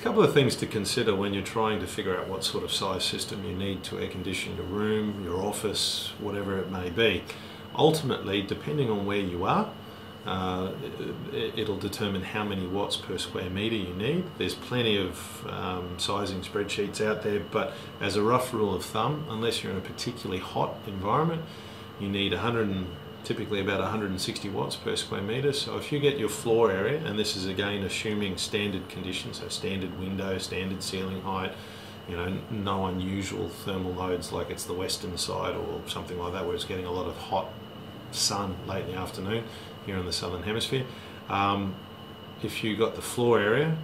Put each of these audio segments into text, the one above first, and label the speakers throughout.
Speaker 1: couple of things to consider when you're trying to figure out what sort of size system you need to air condition your room, your office, whatever it may be. Ultimately, depending on where you are, it'll determine how many watts per square metre you need. There's plenty of sizing spreadsheets out there, but as a rough rule of thumb, unless you're in a particularly hot environment, you need typically about 160 watts per square metre. So if you get your floor area, and this is again assuming standard conditions, so standard window, standard ceiling height, no unusual thermal loads like it's the western side or something like that where it's getting a lot of hot sun late in the afternoon here in the southern hemisphere. If you got the floor area,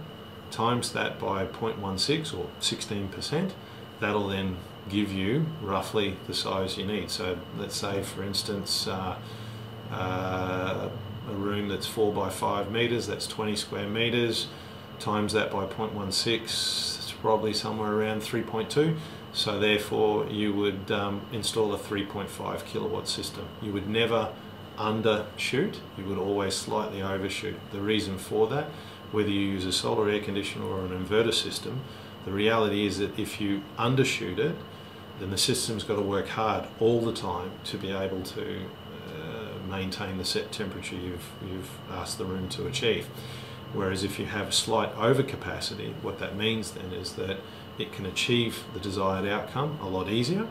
Speaker 1: times that by 0.16 or 16%, that'll then give you roughly the size you need. So let's say, for instance, a room that's 4 by 5 meters, that's 20 square meters, times that by 0.16, it's probably somewhere around 3.2. So therefore you would install a 3.5 kilowatt system. You would never undershoot, you would always slightly overshoot. The reason for that, whether you use a solar air conditioner or an inverter system, the reality is that if you undershoot it, then the system's got to work hard all the time to be able to maintain the set temperature you've asked the room to achieve. Whereas if you have a slight overcapacity, what that means then is that it can achieve the desired outcome a lot easier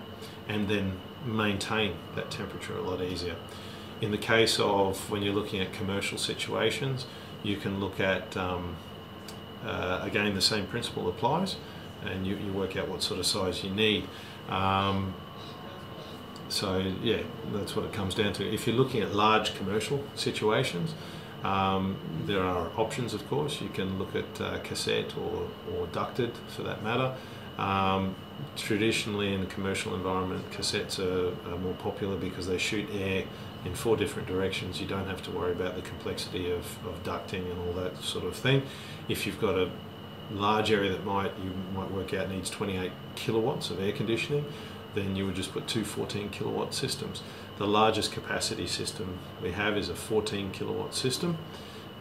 Speaker 1: and then maintain that temperature a lot easier. In the case of when you're looking at commercial situations, you can look at, again, the same principle applies, and you work out what sort of size you need. So yeah, that's what it comes down to. If you're looking at large commercial situations, there are options, of course. You can look at cassette or ducted for that matter. Traditionally in a commercial environment, cassettes are more popular because they shoot air in 4 different directions. You don't have to worry about the complexity of ducting and all that sort of thing. If you've got a large area that you might work out needs 28 kilowatts of air conditioning, then you would just put 2 14 kilowatt systems. The largest capacity system we have is a 14 kilowatt system,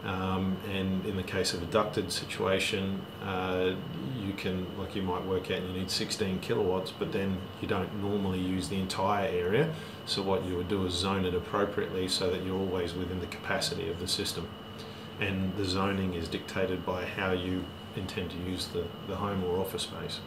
Speaker 1: and in the case of a ducted situation, you might work out you need 16 kilowatts, but then you don't normally use the entire area. So what you would do is zone it appropriately so that you're always within the capacity of the system. And the zoning is dictated by how you intend to use the home or office space.